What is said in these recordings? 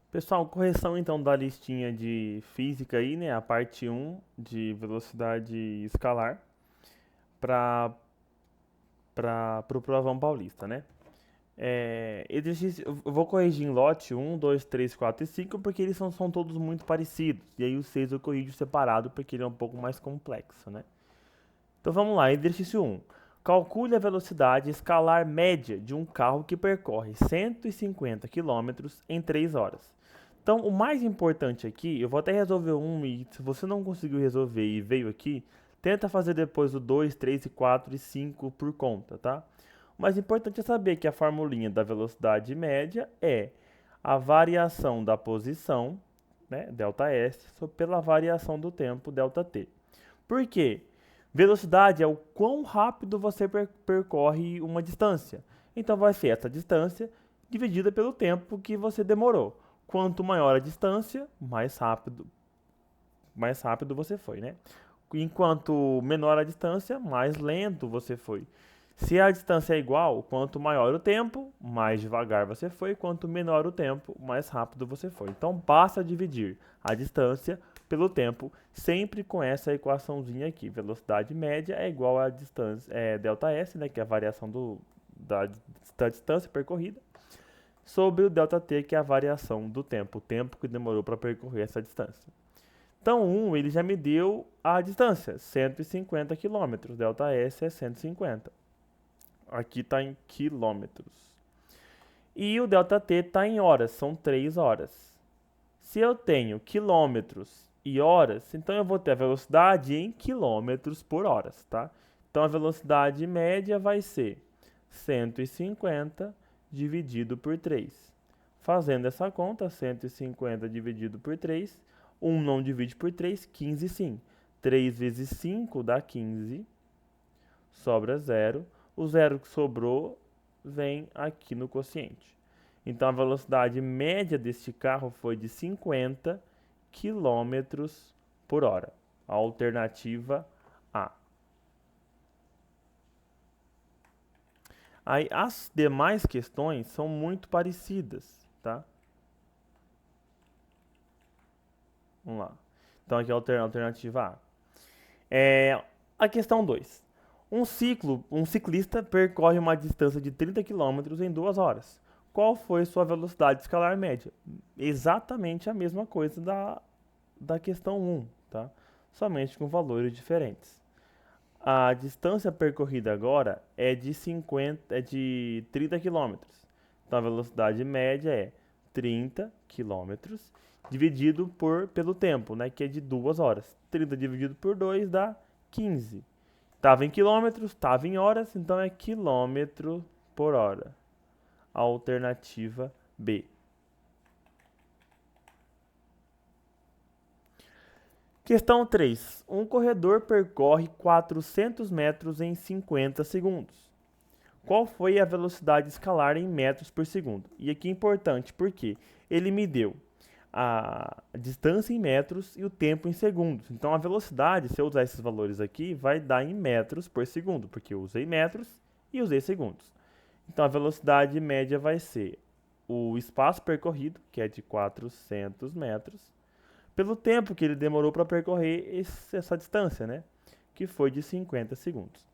Pessoal, correção então da listinha de física aí, né? A parte um de velocidade escalar para o Provão Paulista, né? Exercício, eu vou corrigir em lote um, 2, 3, 4 e 5 porque eles são todos muito parecidos. E aí o 6 eu corrijo separado porque ele é um pouco mais complexo, né? Então vamos lá, exercício um. Calcule a velocidade escalar média de um carro que percorre 150 quilômetros em 3 horas. Então, o mais importante aqui, eu vou até resolver um e se você não conseguiu resolver e veio aqui, tenta fazer depois o 2, 3 e 4 e 5 por conta, tá? O mais importante é saber que a formulinha da velocidade média é a variação da posição, né, ΔS, pela variação do tempo, ΔT. Por quê? Velocidade é o quão rápido você percorre uma distância. Então vai ser essa distância dividida pelo tempo que você demorou. Quanto maior a distância, mais rápido você foi, né? Enquanto menor a distância, mais lento você foi. Se a distância é igual, quanto maior o tempo, mais devagar você foi, quanto menor o tempo, mais rápido você foi. Então basta dividir a distância pelo tempo, sempre com essa equaçãozinha aqui. Velocidade média é igual a distância, ΔS, né, que é a variação da distância percorrida, sobre o ΔT, que é a variação do tempo, o tempo que demorou para percorrer essa distância. Então, ele já me deu a distância, 150 quilômetros, ΔS é 150. Aqui está em quilômetros. E o ΔT está em horas, são 3 horas. Se eu tenho quilômetros e horas, então eu vou ter a velocidade em quilômetros por hora, tá? Então a velocidade média vai ser 150 dividido por 3. Fazendo essa conta, 150 dividido por 3, 1 não divide por 3, 15 sim. 3 vezes 5 dá 15, sobra 0. O zero que sobrou vem aqui no quociente. Então a velocidade média deste carro foi de 50 quilômetros por hora. A alternativa A. Aí as demais questões são muito parecidas, tá? Vamos lá. Então aqui é a alternativa A. A questão 2. Um ciclista percorre uma distância de 30 quilômetros em 2 horas. Qual foi sua velocidade escalar média? Exatamente a mesma coisa da questão um, tá? Somente com valores diferentes. A distância percorrida agora é de 30 quilômetros. Então a velocidade média é 30 quilômetros dividido pelo tempo, né, que é de 2 horas. 30 dividido por 2 dá 15. Estava em quilômetros, estava em horas, então é quilômetro por hora. Alternativa B. Questão 3. Um corredor percorre 400 metros em 50 segundos. Qual foi a velocidade escalar em metros por segundo? E aqui é importante porque ele me deu a distância em metros e o tempo em segundos. Então a velocidade, se eu usar esses valores aqui, vai dar em metros por segundo, porque eu usei metros e usei segundos. Então a velocidade média vai ser o espaço percorrido, que é de 400 metros, pelo tempo que ele demorou para percorrer essa distância, né? Que foi de 50 segundos.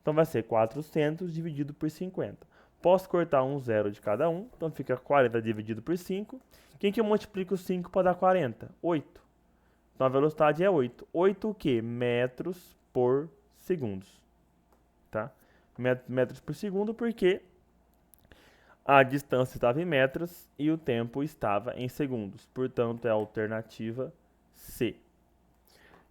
Então vai ser 400 dividido por 50. Posso cortar um zero de cada um, então fica 40 dividido por 5. Quem que eu multiplico 5 para dar 40? 8. Então a velocidade é 8. 8 o quê? Metros por segundos. Tá? Metros por segundo porque a distância estava em metros e o tempo estava em segundos. Portanto, é a alternativa C.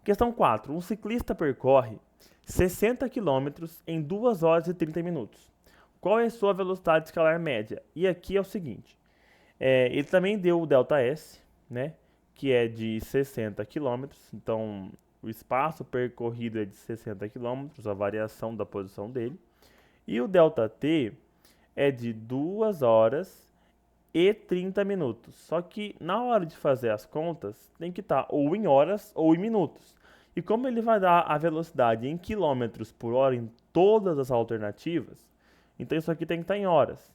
Questão 4. Um ciclista percorre 60 quilômetros em 2 horas e 30 minutos. Qual é a sua velocidade escalar média? E aqui é o seguinte, ele também deu o ΔS, né, que é de 60 quilômetros, então o espaço percorrido é de 60 quilômetros, a variação da posição dele. E o ΔT é de 2 horas e 30 minutos. Só que na hora de fazer as contas, tem que estar ou em horas ou em minutos. E como ele vai dar a velocidade em quilômetros por hora em todas as alternativas, então isso aqui tem que estar em horas.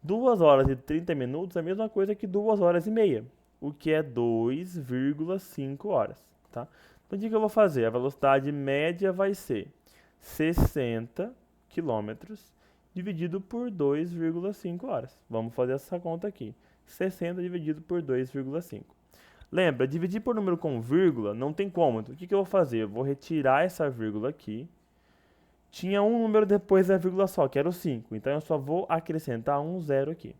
2 horas e 30 minutos é a mesma coisa que 2 horas e meia. o que é 2,5 horas, tá? Então, o que eu vou fazer? A velocidade média vai ser 60 quilômetros dividido por 2,5 horas. Vamos fazer essa conta aqui. 60 dividido por 2,5. Lembra, dividir por número com vírgula não tem como. Então, o que eu vou fazer? Eu vou retirar essa vírgula aqui. Tinha um número depois da vírgula só, que era o 5. Então, eu só vou acrescentar um zero aqui.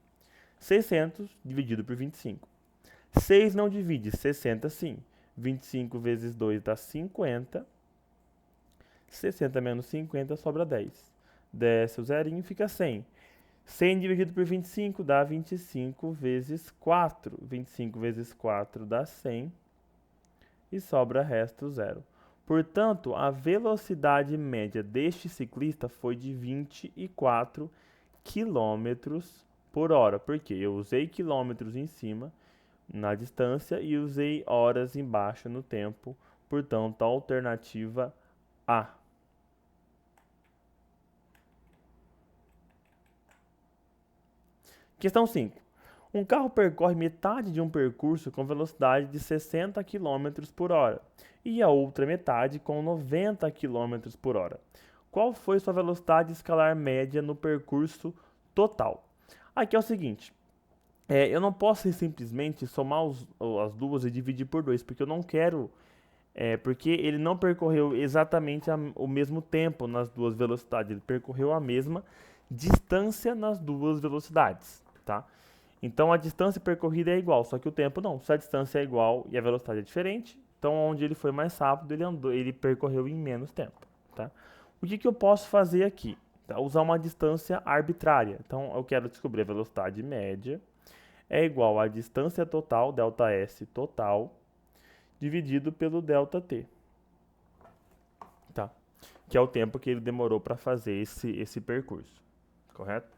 600 dividido por 25. 6 não divide, 60 sim. 25 vezes 2 dá 50. 60 menos 50 sobra 10. Desce o zerinho e fica 100. 100 dividido por 25 dá 25 vezes 4. 25 vezes 4 dá 100. E sobra resto zero. Portanto, a velocidade média deste ciclista foi de 24 km por hora. Porque eu usei quilômetros em cima na distância e usei horas embaixo no tempo. Portanto, a alternativa A. Questão 5. Um carro percorre metade de um percurso com velocidade de 60 km por hora e a outra metade com 90 km por hora. Qual foi sua velocidade escalar média no percurso total? Aqui é o seguinte, eu não posso simplesmente somar as duas e dividir por 2, porque eu não quero, porque ele não percorreu exatamente o mesmo tempo nas duas velocidades, ele percorreu a mesma distância nas duas velocidades, tá? Então a distância percorrida é igual, só que o tempo não. Se a distância é igual e a velocidade é diferente, então onde ele foi mais rápido, ele percorreu em menos tempo, tá? O que eu posso fazer aqui? Tá? Usar uma distância arbitrária. Então eu quero descobrir a velocidade média é igual à distância total, ΔS total, dividido pelo ΔT, tá? Que é o tempo que ele demorou para fazer esse percurso, correto?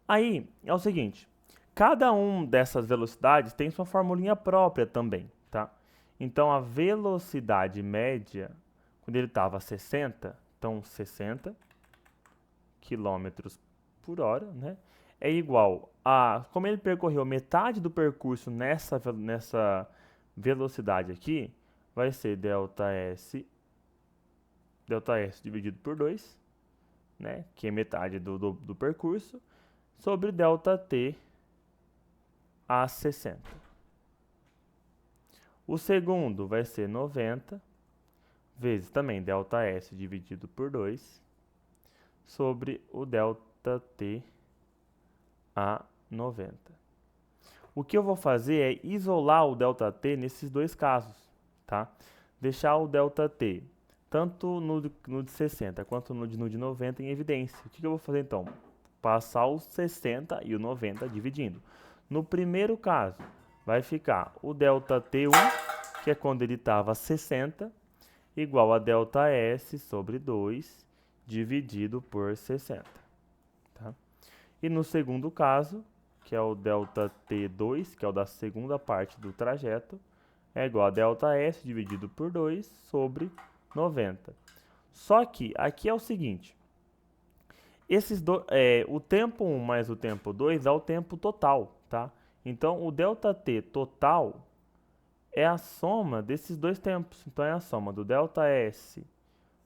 Aí é o seguinte, cada uma dessas velocidades tem sua formulinha própria também, tá? Então a velocidade média, quando ele estava a 60, então 60 km por hora, né? É igual a, como ele percorreu metade do percurso nessa velocidade aqui, vai ser ΔS dividido por 2, né? Que é metade do percurso, sobre ΔT a 60. O segundo vai ser 90 vezes também ΔS dividido por 2 sobre o ΔT a 90. O que eu vou fazer é isolar o ΔT nesses dois casos, tá? Deixar o ΔT tanto no de 60 quanto no de 90 em evidência. O que eu vou fazer então? Passar o 60 e o 90 dividindo. No primeiro caso, vai ficar o ΔT1, que é quando ele estava a 60, igual a ΔS sobre 2 dividido por 60. Tá? E no segundo caso, que é o ΔT2, que é o da segunda parte do trajeto, é igual a ΔS dividido por 2 sobre 90. Só que aqui é o seguinte, o tempo 1 mais o tempo 2 é o tempo total, tá? Então, o ΔT total é a soma desses dois tempos. Então, é a soma do ΔS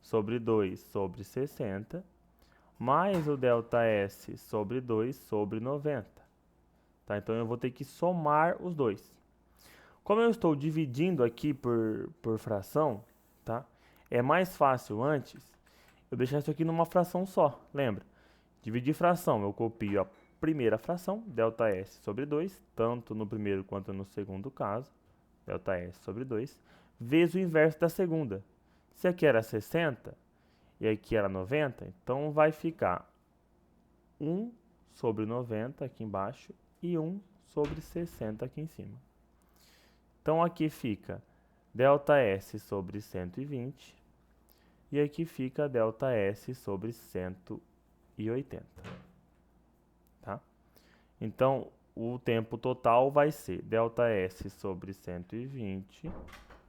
sobre 2 sobre 60, mais o ΔS sobre 2 sobre 90. Tá? Então, eu vou ter que somar os dois. Como eu estou dividindo aqui por fração, tá? É mais fácil antes eu deixar isso aqui numa fração só, lembra? Dividir fração, eu copio a primeira fração, ΔS sobre 2, tanto no primeiro quanto no segundo caso, ΔS sobre 2, vezes o inverso da segunda. Se aqui era 60 e aqui era 90, então vai ficar 1 sobre 90 aqui embaixo e 1 sobre 60 aqui em cima. Então aqui fica ΔS sobre 120 e aqui fica ΔS sobre 180. Tá? Então, o tempo total vai ser ΔS sobre 120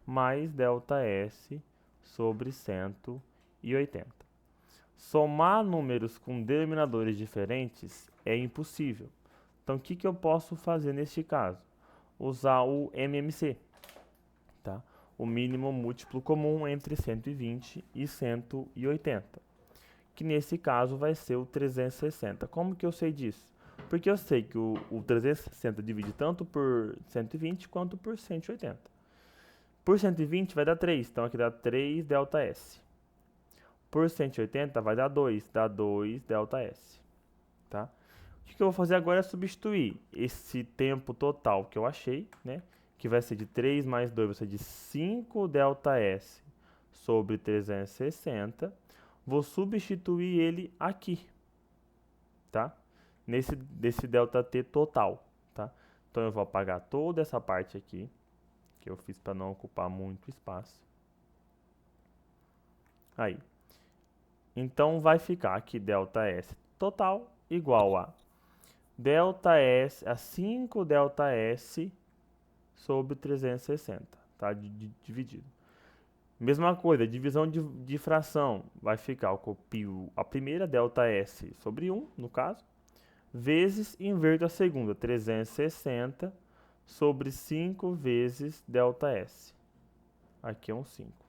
mais ΔS sobre 180. Somar números com denominadores diferentes é impossível. Então, o que eu posso fazer neste caso? usar o MMC, tá? O mínimo múltiplo comum entre 120 e 180, que nesse caso vai ser o 360. Como que eu sei disso? Porque eu sei que o 360 divide tanto por 120 quanto por 180. Por 120 vai dar 3, então aqui dá 3 ΔS. Por 180 vai dar 2, dá 2 ΔS, tá? O que eu vou fazer agora é substituir esse tempo total que eu achei, né? Que vai ser de 3 mais 2, vai ser de 5 ΔS sobre 360. Vou substituir ele aqui, tá? Desse ΔT total, tá? Então eu vou apagar toda essa parte aqui, que eu fiz para não ocupar muito espaço. Aí. Então vai ficar aqui ΔS total igual a ΔS, a 5 ΔS sobre 360, tá? Dividido. Mesma coisa, divisão de fração, vai ficar, eu copio a primeira, ΔS sobre 1, no caso, vezes, inverto a segunda, 360 sobre 5 vezes ΔS. Aqui é um 5.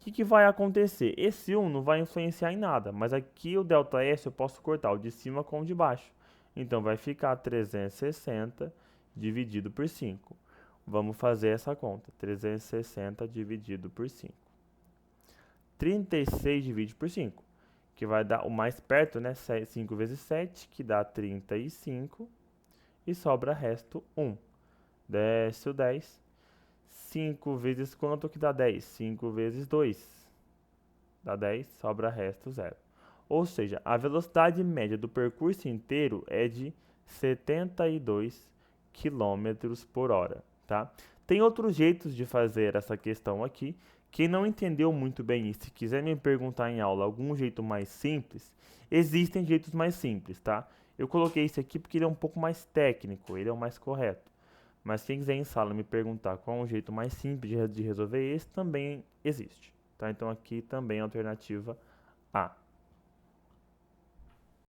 O que vai acontecer? Esse 1 não vai influenciar em nada, mas aqui o ΔS eu posso cortar o de cima com o de baixo. Então vai ficar 360 dividido por 5. Vamos fazer essa conta. 360 dividido por 5. 36 dividido por 5, que vai dar o mais perto, né? 5 vezes 7, que dá 35. E sobra resto 1. Desce o 10. 5 vezes quanto que dá 10? 5 vezes 2. Dá 10, sobra resto 0. Ou seja, a velocidade média do percurso inteiro é de 72 km por hora, tá? Tem outros jeitos de fazer essa questão aqui. Quem não entendeu muito bem isso, se quiser me perguntar em aula algum jeito mais simples, existem jeitos mais simples, tá? Eu coloquei esse aqui porque ele é um pouco mais técnico, ele é o mais correto. Mas quem quiser em sala me perguntar qual é um jeito mais simples de resolver esse, também existe, tá? Então aqui também é a alternativa A.